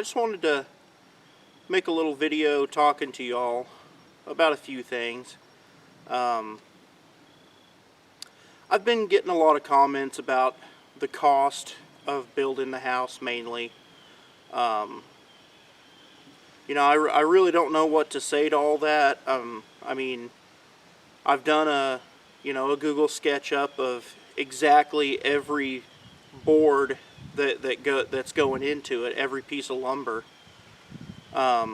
just wanted to make a little video talking to y'all about a few things. I've been getting a lot of comments about the cost of building the house mainly. You know, I really don't know what to say to all that. I mean, I've done a Google SketchUp of exactly every board that's going into it, every piece of lumber. I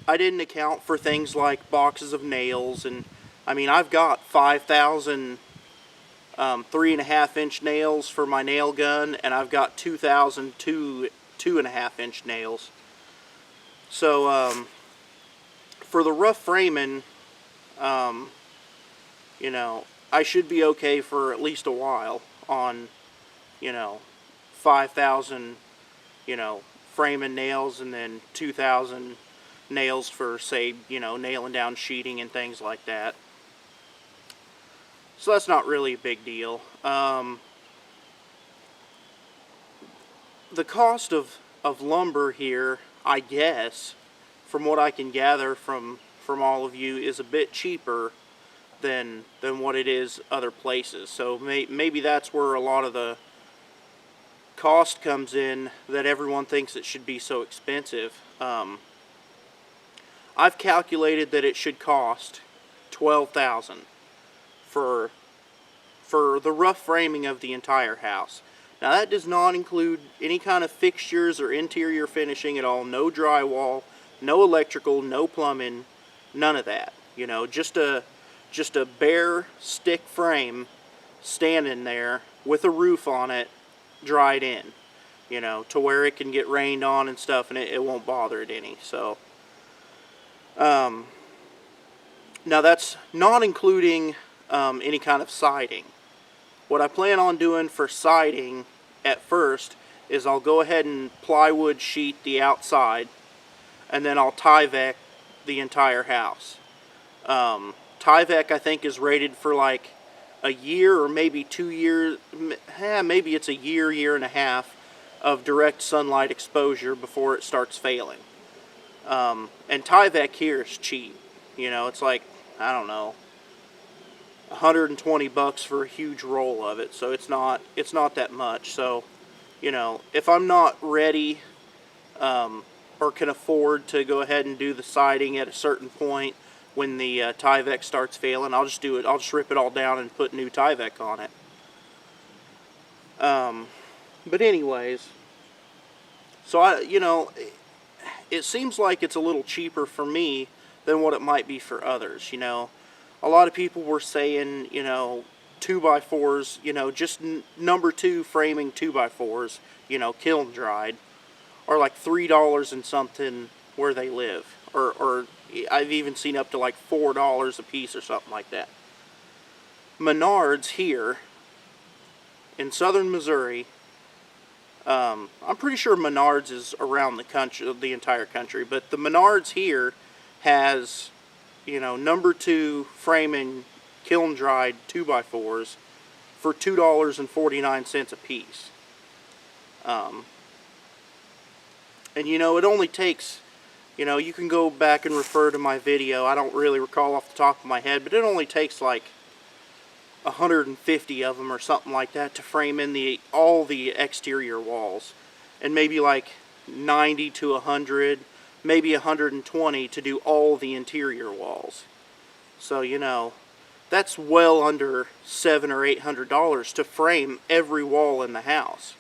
didn't account for things like boxes of nails, and I mean, I've got 5,000 3.5-inch nails for my nail gun, and I've got 2,000 2.5-inch nails. So for the rough framing, you know, I should be okay for at least a while on, 5,000, framing nails, and then 2,000 nails for, say, nailing down sheeting and things like that. So that's not really a big deal. The cost of lumber here, I guess, from what I can gather from all of you, is a bit cheaper than what it is other places. So maybe that's where a lot of the cost comes in, that everyone thinks it should be so expensive. I've calculated that it should cost $12,000 for the rough framing of the entire house. Now that does not include any kind of fixtures or interior finishing at all. No drywall, no electrical, no plumbing, none of that. Just a bare stick frame standing there with a roof on it, dried in, to where it can get rained on and stuff, and it won't bother it any. So now that's not including any kind of siding. What I plan on doing for siding at first is I'll go ahead and plywood sheet the outside, and then I'll Tyvek the entire house. Tyvek, I think, is rated for like a year or maybe 2 years, maybe it's a year and a half of direct sunlight exposure before it starts failing. And Tyvek here is cheap. It's like, I don't know, $120 for a huge roll of it, so it's not that much. So, if I'm not ready or can afford to go ahead and do the siding at a certain point when the Tyvek starts failing, I'll just do it. I'll just rip it all down and put new Tyvek on it. But anyways, so it seems like it's a little cheaper for me than what it might be for others. A lot of people were saying, 2x4s, just number 2 framing 2x4s, kiln dried, are like $3 and something where they live. Or I've even seen up to like $4 a piece or something like that. Menards here in southern Missouri, I'm pretty sure Menards is around the country, the entire country, but the Menards here has, number 2 framing kiln dried 2x4s for $2.49 a piece. And it only takes, you can go back and refer to my video. I don't really recall off the top of my head, but it only takes like 150 of them or something like that to frame in all the exterior walls, and maybe like 90 to 100, maybe 120 to do all the interior walls. So that's well under $700 or $800 to frame every wall in the house.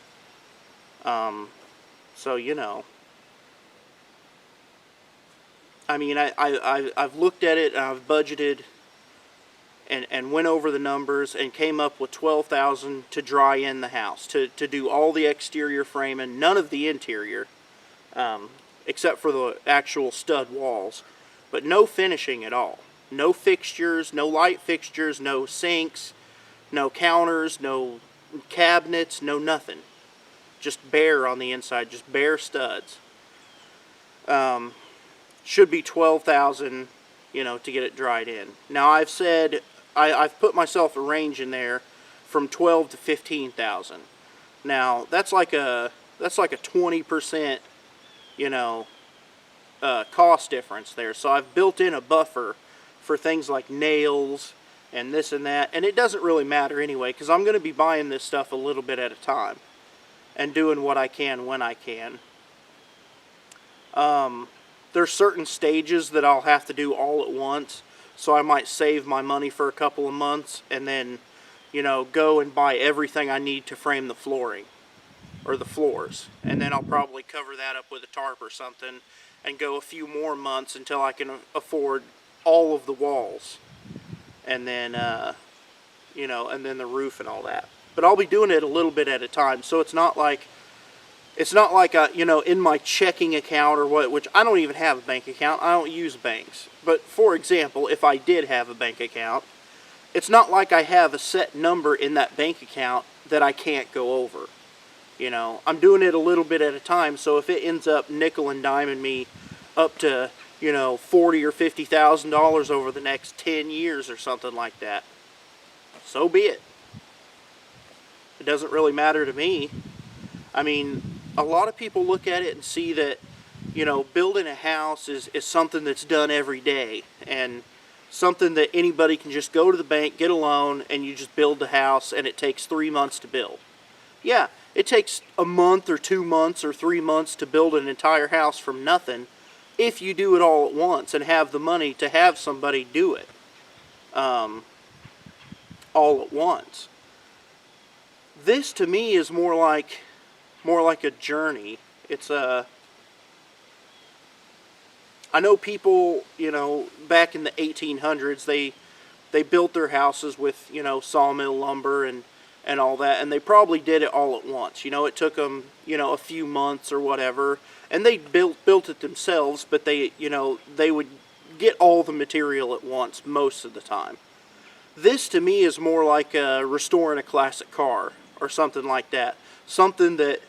So I mean, I've looked at it, and I've budgeted and went over the numbers and came up with $12,000 to dry in the house, to do all the exterior framing, none of the interior, except for the actual stud walls, but no finishing at all. No fixtures, no light fixtures, no sinks, no counters, no cabinets, no nothing. Just bare on the inside, just bare studs. Should be $12,000, to get it dried in. Now I've said, I've put myself a range in there from $12,000 to $15,000. Now that's like a 20% you know, cost difference there. So I've built in a buffer for things like nails and this and that, and it doesn't really matter anyway, because I'm going to be buying this stuff a little bit at a time and doing what I can when I can. There's certain stages that I'll have to do all at once, so I might save my money for a couple of months and then, you know, go and buy everything I need to frame the flooring or the floors, and then I'll probably cover that up with a tarp or something and go a few more months until I can afford all of the walls, and then you know, and then the roof and all that. But I'll be doing it a little bit at a time, so it's not like you know, in my checking account or what, which I don't even have a bank account. I don't use banks. But for example, if I did have a bank account, it's not like I have a set number in that bank account that I can't go over. You know, I'm doing it a little bit at a time, so if it ends up nickel and diming me up to, you know, $40,000 or $50,000 over the next 10 years or something like that, so be it. It doesn't really matter to me. I mean, a lot of people look at it and see that, you know, building a house is something that's done every day, and something that anybody can just go to the bank, get a loan, and you just build the house, and it takes 3 months to build. Yeah, it takes a month or 2 months or 3 months to build an entire house from nothing if you do it all at once and have the money to have somebody do it all at once. This to me is more like a journey. It's I know people, you know, back in the 1800s, they built their houses with, you know, sawmill lumber and all that, and they probably did it all at once. You know, it took them, you know, a few months or whatever, and they built it themselves, but they, you know, they would get all the material at once most of the time. This to me is more like restoring a classic car or something like that. Something that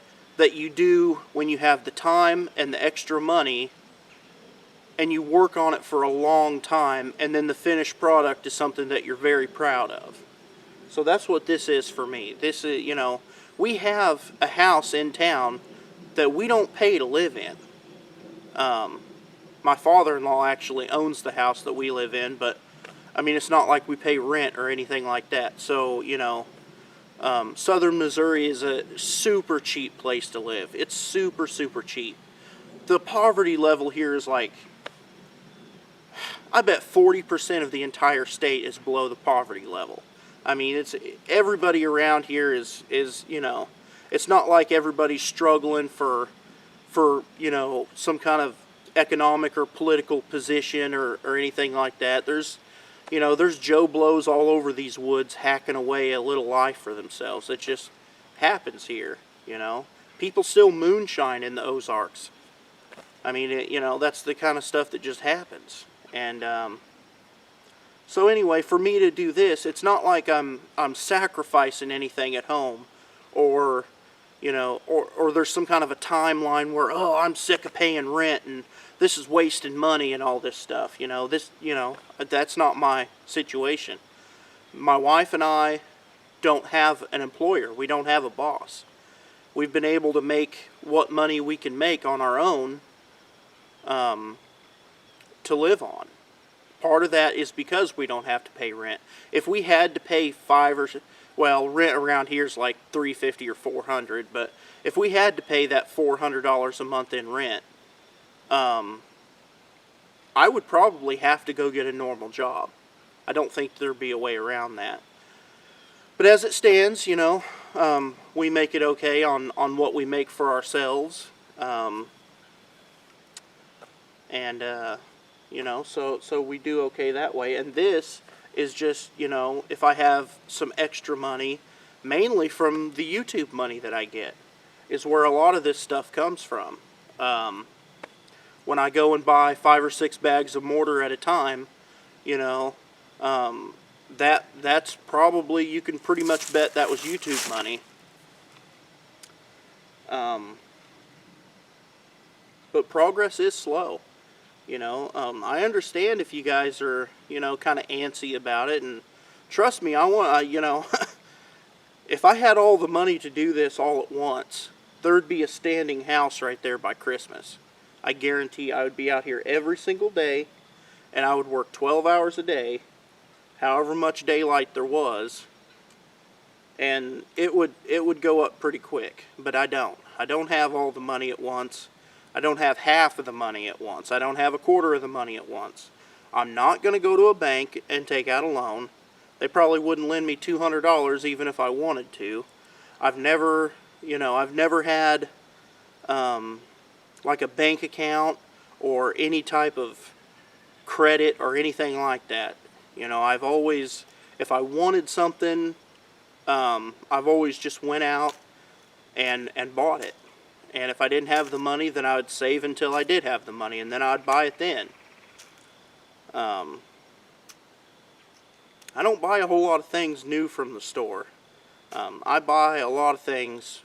you do when you have the time and the extra money, and you work on it for a long time, and then the finished product is something that you're very proud of. So that's what this is for me. This is, you know, we have a house in town that we don't pay to live in. My father-in-law actually owns the house that we live in, but I mean, it's not like we pay rent or anything like that. So, you know, Southern Missouri is a super cheap place to live. It's super, super cheap. The poverty level here is like, I bet 40% of the entire state is below the poverty level. I mean, it's everybody around here is you know, it's not like everybody's struggling for you know, some kind of economic or political position or anything like that. There's, you know, there's Joe Blows all over these woods hacking away a little life for themselves. It just happens here, you know. People still moonshine in the Ozarks. I mean, you know, that's the kind of stuff that just happens. And so anyway, for me to do this, it's not like I'm sacrificing anything at home, or, you know, or there's some kind of a timeline where, oh, I'm sick of paying rent and this is wasting money and all this stuff. You know, this, you know, that's not my situation. My wife and I don't have an employer. We don't have a boss. We've been able to make what money we can make on our own to live on. Part of that is because we don't have to pay rent. If we had to pay rent around here is like $350 or $400, but if we had to pay that $400 a month in rent, I would probably have to go get a normal job. I don't think there'd be a way around that. But as it stands, you know, we make it okay on what we make for ourselves. You know, so we do okay that way. And this is just, you know, if I have some extra money, mainly from the YouTube money that I get, is where a lot of this stuff comes from. When I go and buy 5 or 6 bags of mortar at a time, you know, that's probably, you can pretty much bet that was YouTube money. But progress is slow. You know, I understand if you guys are, you know, kind of antsy about it, and trust me, you know, if I had all the money to do this all at once, there'd be a standing house right there by Christmas. I guarantee I would be out here every single day, and I would work 12 hours a day, however much daylight there was, and it would go up pretty quick. But I don't. I don't have all the money at once. I don't have half of the money at once. I don't have a quarter of the money at once. I'm not going to go to a bank and take out a loan. They probably wouldn't lend me $200 even if I wanted to. I've never had like a bank account or any type of credit or anything like that. I've always, if I wanted something, I've always just went out and bought it. And if I didn't have the money, then I would save until I did have the money, and then I'd buy it then. I don't buy a whole lot of things new from the store. I buy a lot of things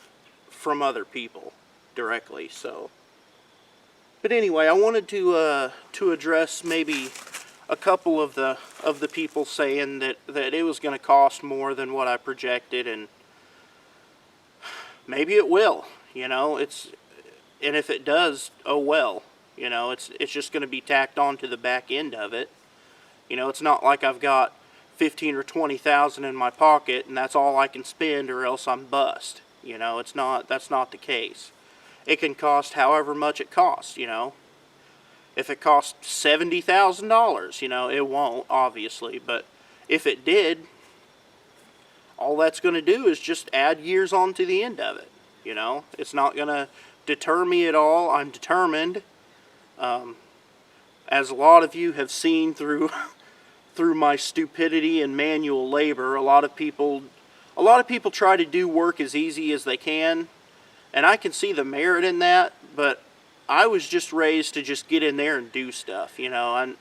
from other people directly. So, but anyway, I wanted to address maybe a couple of the people saying that it was going to cost more than what I projected, and maybe it will. And if it does, oh well. It's just going to be tacked on to the back end of it. It's not like I've got 15 or 20,000 in my pocket and that's all I can spend, or else I'm bust. That's not the case. It can cost however much it costs. If it costs $70,000, it won't, obviously, but if it did, all that's going to do is just add years on to the end of it. It's not going to deter me at all. I'm determined. As a lot of you have seen through my stupidity and manual labor, a lot of people try to do work as easy as they can, and I can see the merit in that, but I was just raised to just get in there and do stuff. And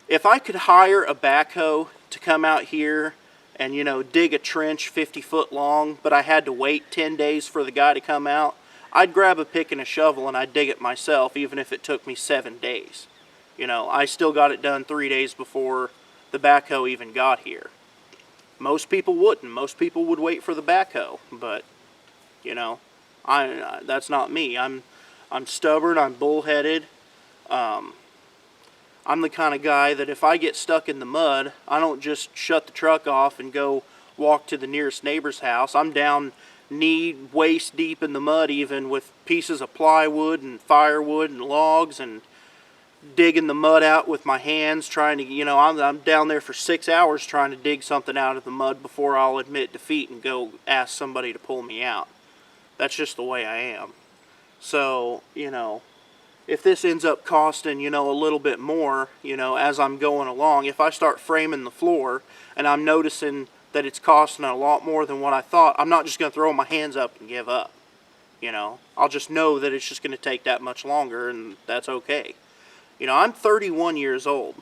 if I could hire a backhoe to come out here and dig a trench 50 foot long, but I had to wait 10 days for the guy to come out, I'd grab a pick and a shovel and I'd dig it myself, even if it took me 7 days. I still got it done 3 days before the backhoe even got here. Most people wouldn't. Most people would wait for the backhoe, but that's not me. I'm stubborn. I'm bullheaded. I'm the kind of guy that if I get stuck in the mud, I don't just shut the truck off and go walk to the nearest neighbor's house. I'm down knee, waist deep in the mud, even with pieces of plywood and firewood and logs, and digging the mud out with my hands, trying to, I'm down there for 6 hours trying to dig something out of the mud before I'll admit defeat and go ask somebody to pull me out. That's just the way I am. So, if this ends up costing, a little bit more, as I'm going along, if I start framing the floor and I'm noticing that it's costing a lot more than what I thought, I'm not just going to throw my hands up and give up. I'll just know that it's just going to take that much longer, and that's okay. I'm 31 years old.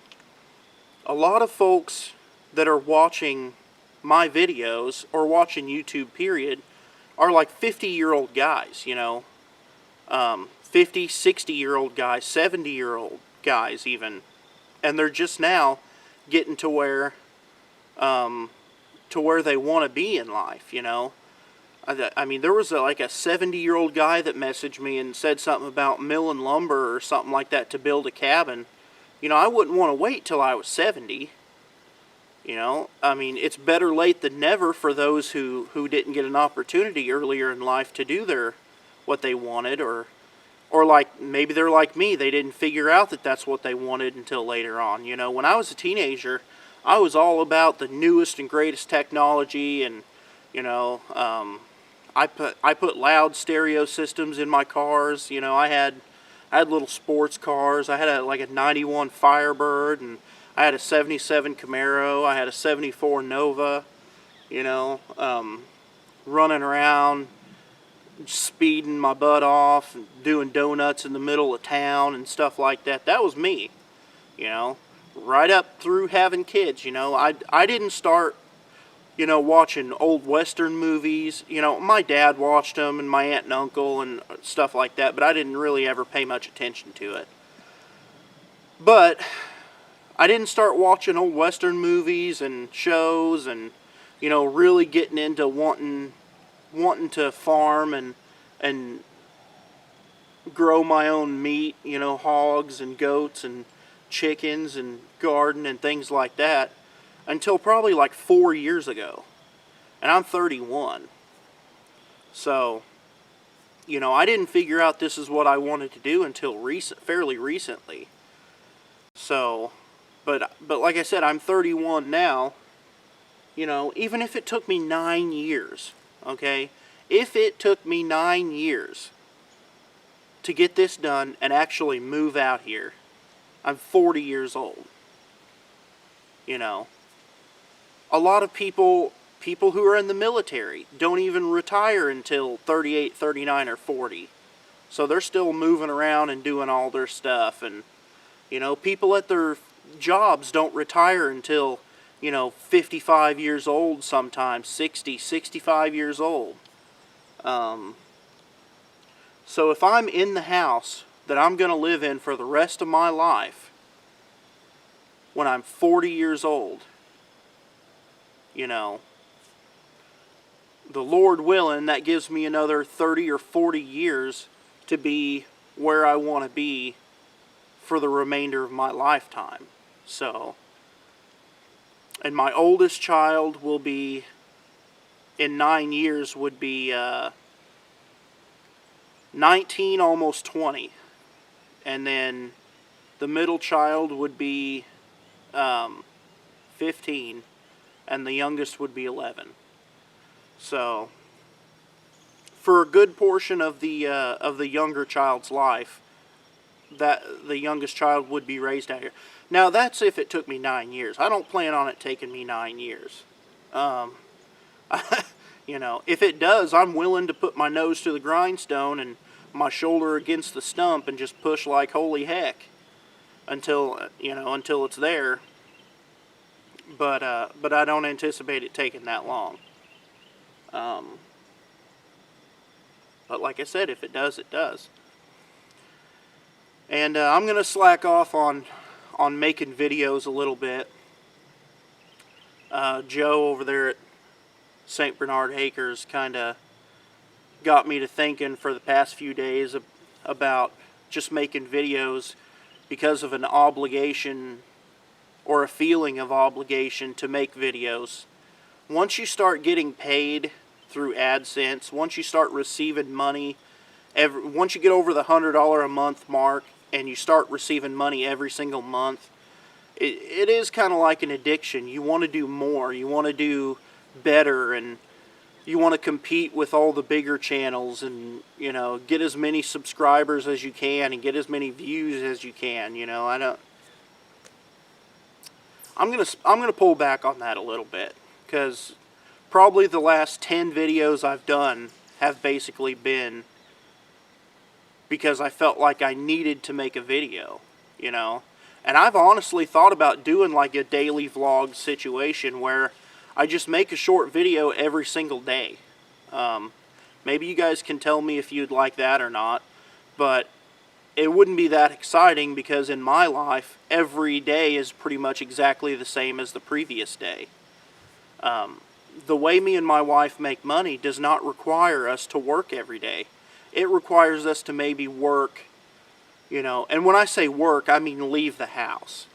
A lot of folks that are watching my videos or watching YouTube period are like 50-year-old guys, 50, 60-year-old guys, 70-year-old guys even. And they're just now getting to where they want to be in life, I mean, there was like a 70-year-old guy that messaged me and said something about milling lumber or something like that to build a cabin. I wouldn't want to wait till I was 70. I mean, it's better late than never for those who didn't get an opportunity earlier in life to do what they wanted, or like maybe they're like me, they didn't figure out that that's what they wanted until later on. When I was a teenager, I was all about the newest and greatest technology, and I put loud stereo systems in my cars. I had little sports cars. I had like a 91 Firebird, and I had a 77 Camaro. I had a 74 Nova, running around, speeding my butt off, and doing donuts in the middle of town and stuff like that. That was me, right up through having kids. I didn't start watching old Western movies. My dad watched them, and my aunt and uncle and stuff like that, but I didn't really ever pay much attention to it. But I didn't start watching old Western movies and shows and, really getting into wanting to farm and grow my own meat, you know, hogs and goats and chickens and garden and things like that until probably like 4 years ago. And I'm 31. So, you know, I didn't figure out this is what I wanted to do until fairly recently. So, but like I said, I'm 31 now. You know, even if it took me 9 years, okay? If it took me 9 years to get this done and actually move out here, I'm 40 years old. You know, a lot of people who are in the military don't even retire until 38, 39, or 40. So they're still moving around and doing all their stuff. And, you know, people at their jobs don't retire until, you know, 55 years old sometimes, 60, 65 years old. So if I'm in the house that I'm going to live in for the rest of my life, when I'm 40 years old, you know, the Lord willing, that gives me another 30 or 40 years to be where I want to be for the remainder of my lifetime. So, and my oldest child will be, in 9 years, would be 19, almost 20. And then the middle child would be 15, and the youngest would be 11. So, for a good portion of the younger child's life, that the youngest child would be raised out here. Now, that's if it took me 9 years. I don't plan on it taking me 9 years. You know, if it does, I'm willing to put my nose to the grindstone and my shoulder against the stump and just push like holy heck until, you know, until it's there. But I don't anticipate it taking that long. But like I said, if it does, it does. And I'm going to slack off on making videos a little bit. Joe over there at St. Bernard Acres kind of got me to thinking for the past few days about just making videos because of an obligation or a feeling of obligation to make videos. Once you start getting paid through AdSense, once you start receiving money, once you get over the $100 a month mark and you start receiving money every single month, it is kind of like an addiction. You want to do more, you want to do better, and you want to compete with all the bigger channels and, you know, get as many subscribers as you can and get as many views as you can, you know. I'm gonna pull back on that a little bit, because probably the last 10 videos I've done have basically been because I felt like I needed to make a video, you know. And I've honestly thought about doing like a daily vlog situation where I just make a short video every single day. Maybe you guys can tell me if you'd like that or not, but it wouldn't be that exciting because in my life, every day is pretty much exactly the same as the previous day. The way me and my wife make money does not require us to work every day. It requires us to maybe work, you know, and when I say work, I mean leave the house.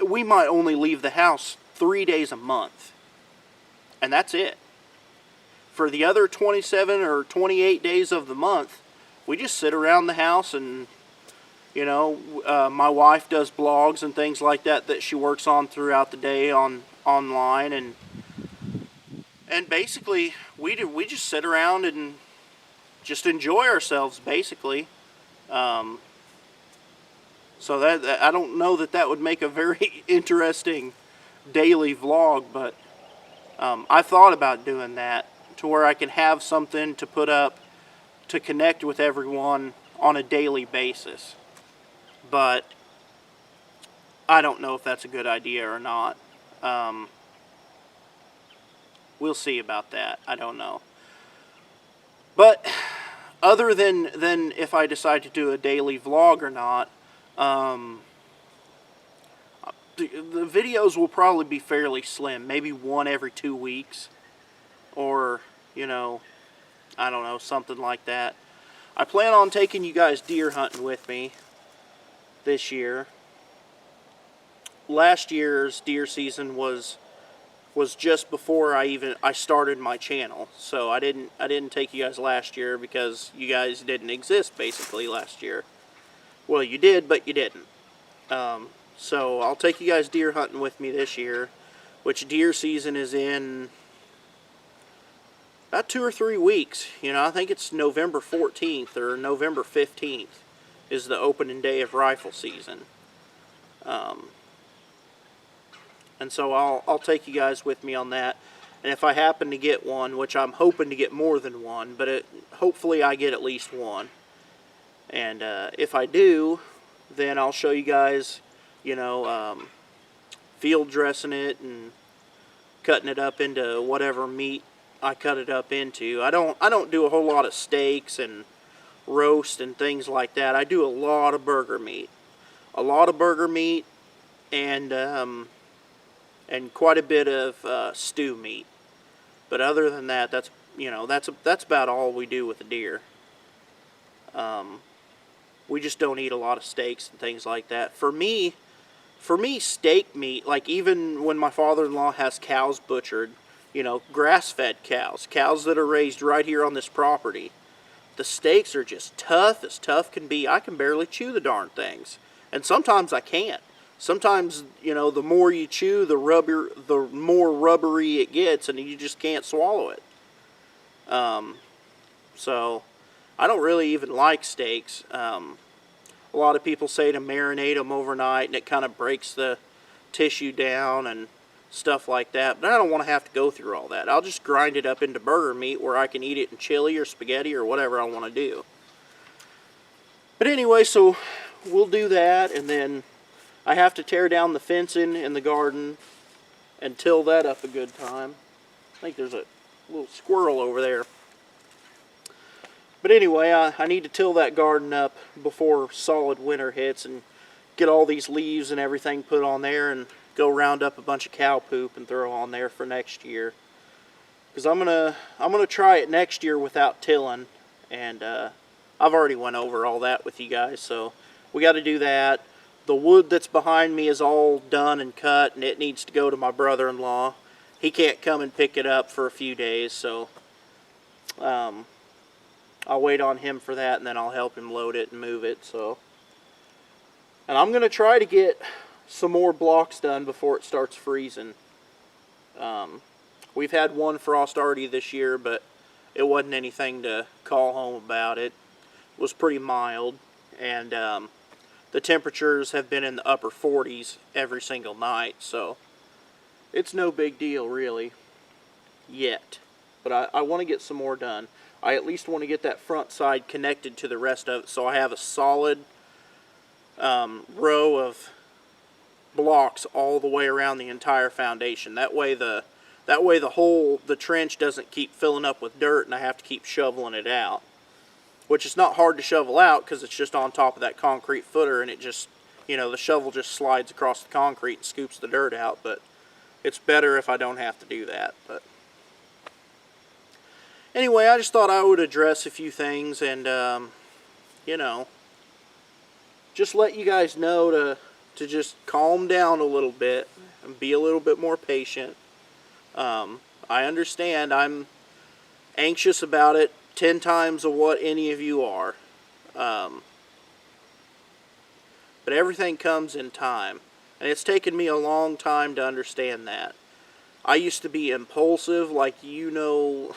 We might only leave the house 3 days a month, and that's it. For the other 27 or 28 days of the month, we just sit around the house and, you know, my wife does blogs and things like that that she works on throughout the day online, and basically we just sit around and just enjoy ourselves, basically. So that I don't know that would make a very interesting daily vlog, but I thought about doing that to where I can have something to put up to connect with everyone on a daily basis. But I don't know if that's a good idea or not. We'll see about that. I don't know. But other than if I decide to do a daily vlog or not, the videos will probably be fairly slim. Maybe one every 2 weeks. Or, you know, I don't know, something like that. I plan on taking you guys deer hunting with me this year. Last year's deer season was just before I started my channel, so I didn't take you guys last year because you guys didn't exist basically last year. Well, you did, but you didn't. So I'll take you guys deer hunting with me this year, which deer season is in about 2 or 3 weeks. You know, I think it's November 14th or November 15th is the opening day of rifle season. And so I'll take you guys with me on that. And if I happen to get one, which I'm hoping to get more than one, but hopefully I get at least one. And if I do, then I'll show you guys, you know, field dressing it and cutting it up into whatever meat I cut it up into. I don't do a whole lot of steaks and roast and things like that. I do a lot of burger meat. A lot of burger meat and quite a bit of stew meat. But other than that, that's about all we do with the deer. We just don't eat a lot of steaks and things like that. For me, steak meat, like even when my father-in-law has cows butchered, you know, grass-fed cows that are raised right here on this property, the steaks are just tough as tough can be. I can barely chew the darn things. And sometimes I can't. Sometimes, you know, the more you chew, the more rubbery it gets, and you just can't swallow it. So I don't really even like steaks. A lot of people say to marinate them overnight, and it kind of breaks the tissue down and stuff like that. But I don't want to have to go through all that. I'll just grind it up into burger meat where I can eat it in chili or spaghetti or whatever I want to do. But anyway, so we'll do that, and then I have to tear down the fencing in the garden and till that up a good time. I think there's a little squirrel over there. But anyway, I need to till that garden up before solid winter hits and get all these leaves and everything put on there and go round up a bunch of cow poop and throw on there for next year. Because I'm gonna try it next year without tilling, and I've already went over all that with you guys, so we got to do that. The wood that's behind me is all done and cut, and it needs to go to my brother-in-law. He can't come and pick it up for a few days, so I'll wait on him for that, and then I'll help him load it and move it. So, and I'm going to try to get some more blocks done before it starts freezing. We've had one frost already this year, but it wasn't anything to call home about. It was pretty mild, and the temperatures have been in the upper 40s every single night, so it's no big deal really yet. But I want to get some more done. I at least want to get that front side connected to the rest of it, so I have a solid row of blocks all the way around the entire foundation. That way the trench doesn't keep filling up with dirt and I have to keep shoveling it out. Which is not hard to shovel out because it's just on top of that concrete footer, and it just, you know, the shovel just slides across the concrete and scoops the dirt out. But it's better if I don't have to do that. But anyway, I just thought I would address a few things and, you know, just let you guys know to just calm down a little bit and be a little bit more patient. I understand I'm anxious about it 10 times of what any of you are. But everything comes in time. And it's taken me a long time to understand that. I used to be impulsive like you know,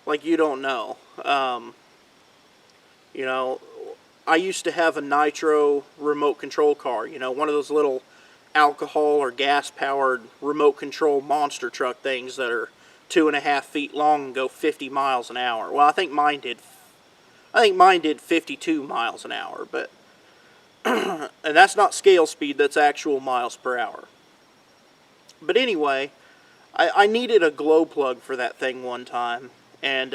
like you don't know. You know, I used to have a nitro remote control car. You know, one of those little alcohol or gas powered remote control monster truck things that are 2.5 feet long and go 50 miles an hour. Well, I think mine did 52 miles an hour, but and that's not scale speed, that's actual miles per hour. But anyway, I needed a glow plug for that thing one time, and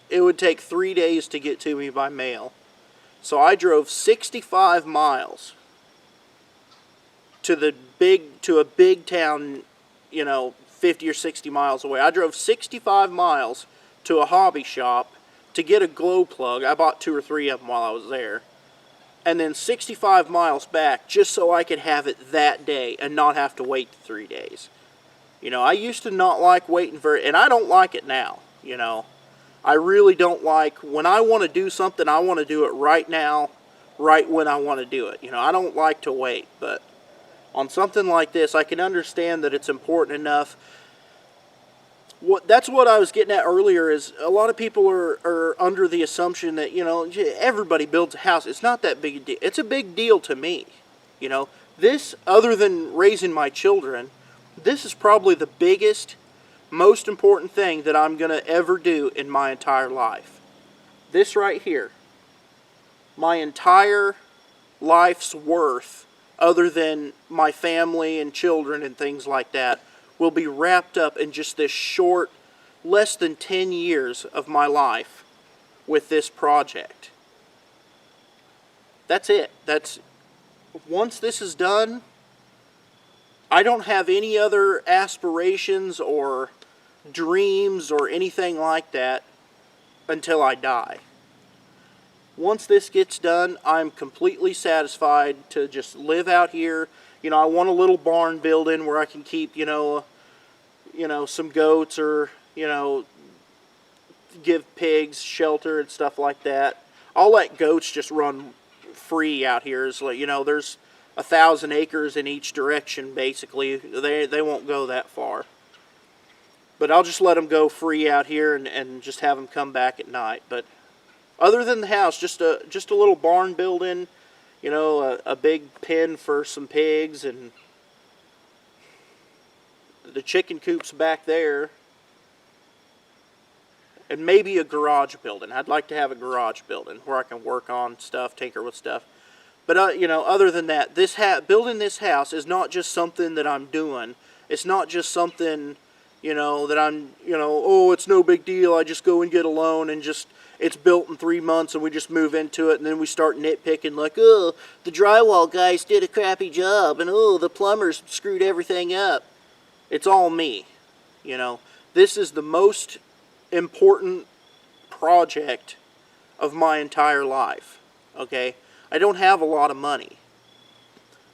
it would take 3 days to get to me by mail. So I drove 65 miles to a big town, you know, 50 or 60 miles away. I drove 65 miles to a hobby shop to get a glow plug. I bought 2 or 3 of them while I was there. And then 65 miles back just so I could have it that day and not have to wait 3 days. You know, I used to not like waiting for it, and I don't like it now, you know. I really don't like, when I want to do something, I want to do it right now, right when I want to do it. You know, I don't like to wait, but on something like this, I can understand that it's important enough. That's what I was getting at earlier, is a lot of people are under the assumption that, you know, everybody builds a house. It's not that big a deal. It's a big deal to me, you know. This, other than raising my children, this is probably the biggest, most important thing that I'm going to ever do in my entire life. This right here. My entire life's worth, other than my family and children and things like that, will be wrapped up in just this short, less than 10 years of my life with this project. That's it. Once this is done, I don't have any other aspirations or dreams or anything like that until I die. Once this gets done, I'm completely satisfied to just live out here. You know, I want a little barn building where I can keep, you know, some goats, or, you know, give pigs shelter and stuff like that. I'll let goats just run free out here. It's like, you know, there's 1,000 acres in each direction, basically. They won't go that far. But I'll just let them go free out here and just have them come back at night. But other than the house, just a little barn building, you know, a big pen for some pigs, and the chicken coops back there, and maybe a garage building. I'd like to have a garage building where I can work on stuff, tinker with stuff. But, you know, other than that, building this house is not just something that I'm doing. It's not just something, you know, that I'm, you know, oh, it's no big deal. I just go and get a loan and just, it's built in 3 months and we just move into it, and then we start nitpicking like, oh, the drywall guys did a crappy job, and oh, the plumbers screwed everything up. It's all me, you know. This is the most important project of my entire life, okay? I don't have a lot of money.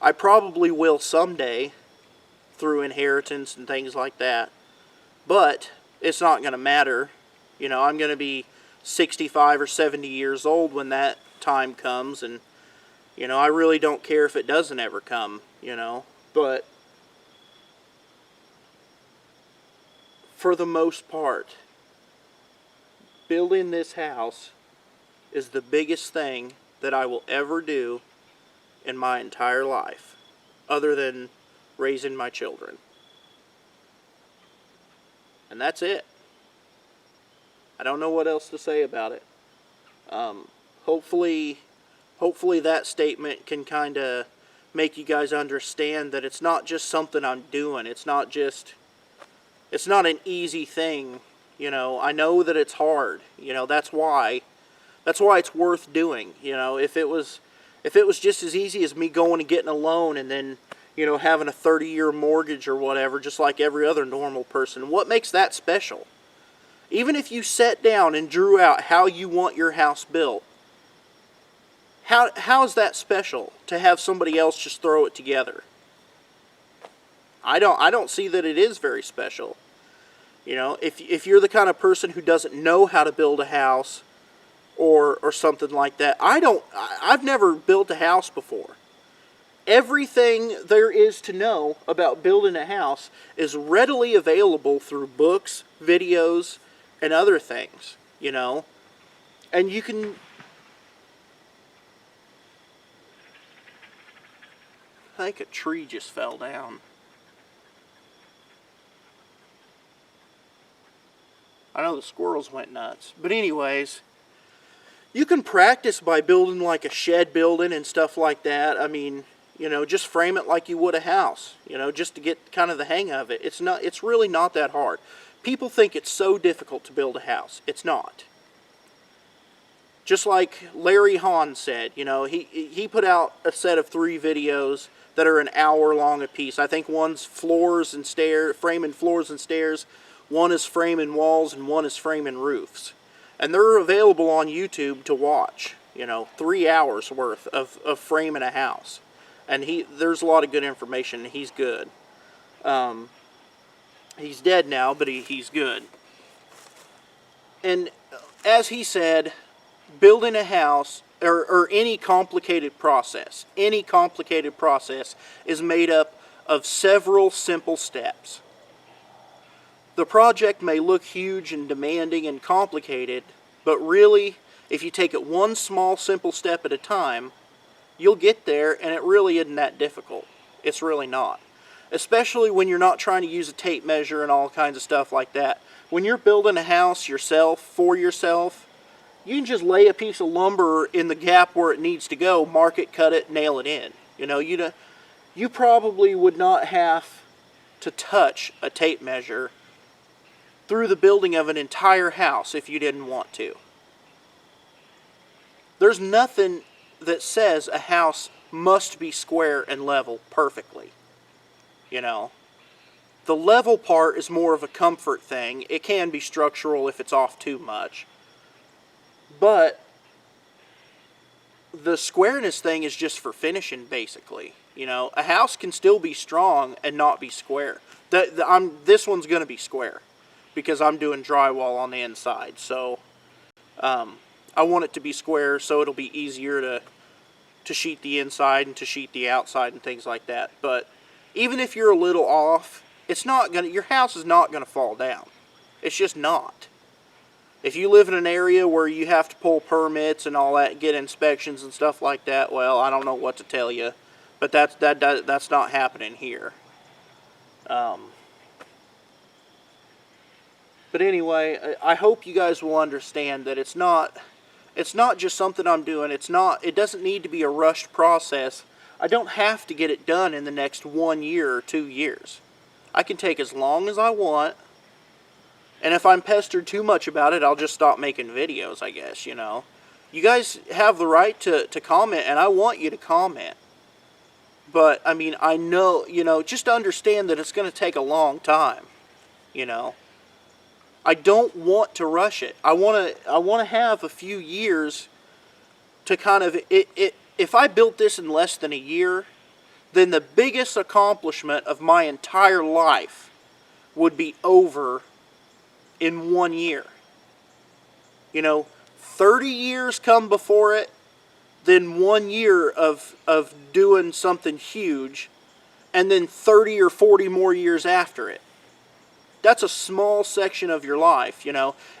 I probably will someday through inheritance and things like that, but it's not going to matter. You know, I'm going to be 65 or 70 years old when that time comes, and, you know, I really don't care if it doesn't ever come, you know, but for the most part, building this house is the biggest thing that I will ever do in my entire life, other than raising my children. And that's it. I don't know what else to say about it. Hopefully that statement can kind of make you guys understand that it's not just something I'm doing. It's not an easy thing. You know, I know that it's hard. You know, that's why it's worth doing. You know, if it was just as easy as me going and getting a loan and then, you know, having a 30-year mortgage or whatever, just like every other normal person, what makes that special? Even if you sat down and drew out how you want your house built, how is that special to have somebody else just throw it together? I don't see that it is very special. You know, if you're the kind of person who doesn't know how to build a house or something like that, I've never built a house before. Everything there is to know about building a house is readily available through books, videos, and other things, you know. And you can... I think a tree just fell down. I know the squirrels went nuts. But anyways, you can practice by building like a shed building and stuff like that. I mean, you know, just frame it like you would a house, you know, just to get kind of the hang of it. It's really not that hard. People think it's so difficult to build a house. It's not. Just like Larry Hahn said, you know, he put out a set of 3 videos that are an hour long a piece. I think one's floors and stairs, framing floors and stairs. One is framing walls, and one is framing roofs. And they're available on YouTube to watch. 3 hours worth of framing a house. And there's a lot of good information. He's good. He's dead now, but he's good. And as he said, building a house, or any complicated process is made up of several simple steps. The project may look huge and demanding and complicated, but really, if you take it one small simple step at a time, you'll get there, and it really isn't that difficult. It's really not. Especially when you're not trying to use a tape measure and all kinds of stuff like that. When you're building a house yourself, for yourself, you can just lay a piece of lumber in the gap where it needs to go, mark it, cut it, nail it in. You probably would not have to touch a tape measure through the building of an entire house if you didn't want to. There's nothing that says a house must be square and level perfectly. The level part is more of a comfort thing. It can be structural if it's off too much. But the squareness thing is just for finishing, basically. A house can still be strong and not be square. This one's going to be square because I'm doing drywall on the inside. So I want it to be square so it'll be easier to sheet the inside and to sheet the outside and things like that. But even if you're a little off, your house is not going to fall down. It's just not. If you live in an area where you have to pull permits and all that, get inspections and stuff like that, well, I don't know what to tell you, but that's not happening here. But anyway, I hope you guys will understand that it's not just something I'm doing. It doesn't need to be a rushed process. I don't have to get it done in the next 1 year or 2 years. I can take as long as I want. And if I'm pestered too much about it, I'll just stop making videos, I guess, You guys have the right to comment, and I want you to comment. But, I know, just understand that it's going to take a long time, I don't want to rush it. I want to have a few years to kind of... If I built this in less than a year, then the biggest accomplishment of my entire life would be over in 1 year. 30 years come before it, then 1 year of doing something huge, and then 30 or 40 more years after it. That's a small section of your life,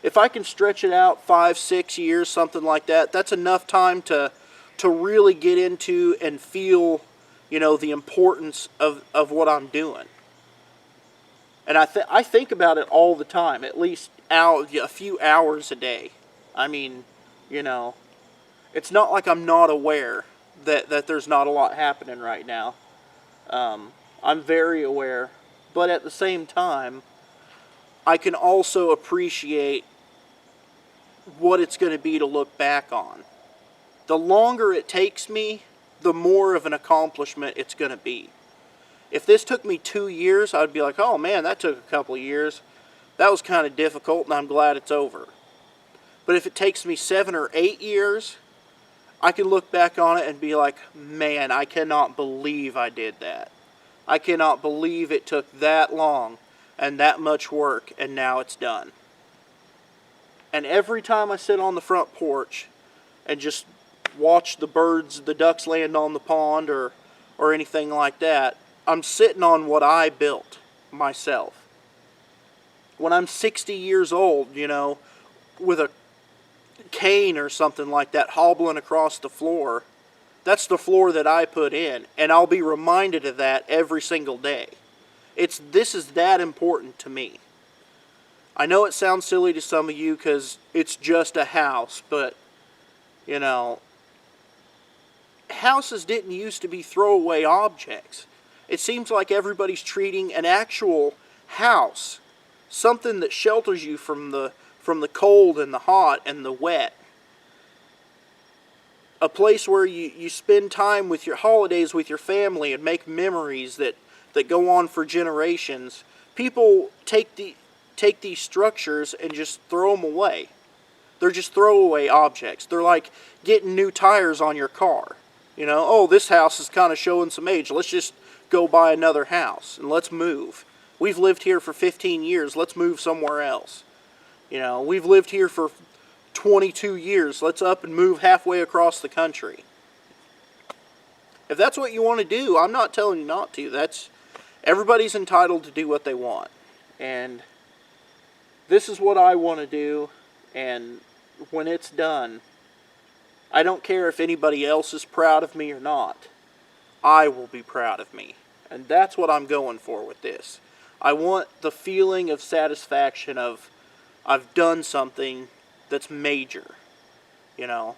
If I can stretch it out 5, 6 years, something like that, that's enough time to really get into and feel, the importance of what I'm doing. And I think about it all the time, at least a few hours a day. It's not like I'm not aware that there's not a lot happening right now. I'm very aware, but at the same time, I can also appreciate what it's going to be to look back on. The longer it takes me, the more of an accomplishment it's going to be. If this took me 2 years, I'd be like, oh man, that took a couple of years. That was kind of difficult, and I'm glad it's over. But if it takes me 7 or 8 years, I can look back on it and be like, man, I cannot believe I did that. I cannot believe it took that long and that much work, and now it's done. And every time I sit on the front porch and just watch the birds, the ducks land on the pond or anything like that, I'm sitting on what I built myself. When I'm 60 years old, with a cane or something like that hobbling across the floor, that's the floor that I put in, and I'll be reminded of that every single day. This is that important to me. I know it sounds silly to some of you because it's just a house, but, houses didn't used to be throwaway objects. It seems like everybody's treating an actual house, something that shelters you from the cold and the hot and the wet, a place where you spend time with your holidays with your family and make memories that go on for generations. People take these structures and just throw them away. They're just throwaway objects. They're like getting new tires on your car. You know, oh, this house is kind of showing some age. Let's just go buy another house and let's move. We've lived here for 15 years. Let's move somewhere else. You know, we've lived here for 22 years. Let's up and move halfway across the country. If that's what you want to do, I'm not telling you not to. Everybody's entitled to do what they want. And this is what I want to do. And when it's done, I don't care if anybody else is proud of me or not. I will be proud of me. And that's what I'm going for with this. I want the feeling of satisfaction of I've done something that's major, you know.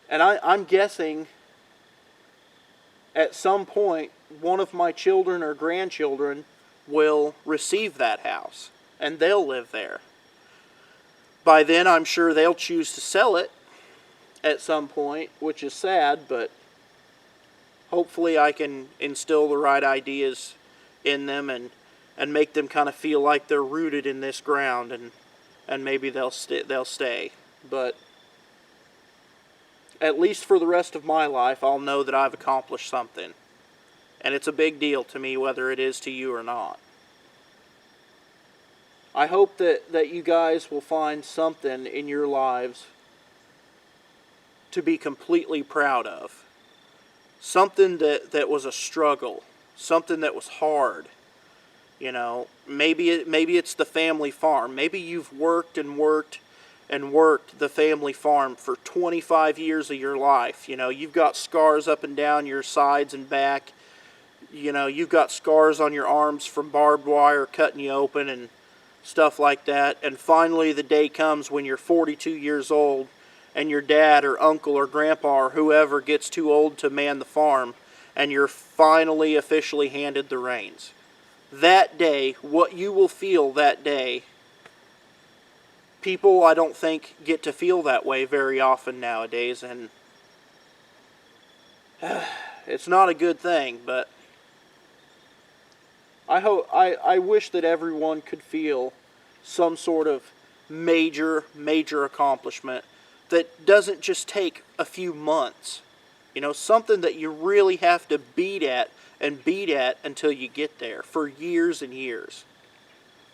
And I'm guessing at some point one of my children or grandchildren will receive that house and they'll live there. By then I'm sure they'll choose to sell it at some point, which is sad, but hopefully I can instill the right ideas in them and make them kind of feel like they're rooted in this ground, and maybe they'll stay. But at least for the rest of my life, I'll know that I've accomplished something. And it's a big deal to me whether it is to you or not. I hope that you guys will find something in your lives to be completely proud of. Something that was a struggle. Something that was hard. You know, maybe it's the family farm. Maybe you've worked and worked and worked the family farm for 25 years of your life. You know, you've got scars up and down your sides and back. You know, you've got scars on your arms from barbed wire cutting you open and stuff like that. And finally the day comes when you're 42 years old and your dad or uncle or grandpa or whoever gets too old to man the farm, and you're finally officially handed the reins. That day, what you will feel that day, people I don't think get to feel that way very often nowadays, and it's not a good thing, but I wish that everyone could feel some sort of major accomplishment that doesn't just take a few months. You know, something that you really have to beat at until you get there for years and years.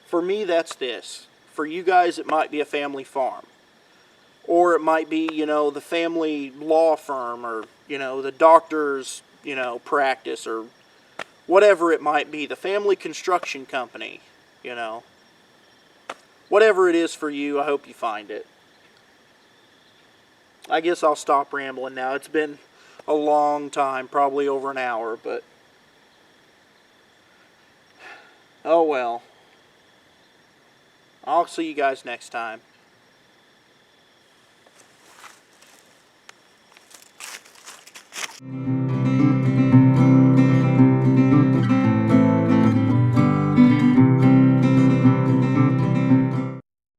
For me, that's this. For you guys, it might be a family farm. Or it might be, you know, the family law firm, or, you know, the doctor's, you know, practice, or whatever it might be. The family construction company, you know. Whatever it is for you, I hope you find it. I guess I'll stop rambling now. It's been a long time, probably over an hour, but oh well. I'll see you guys next time.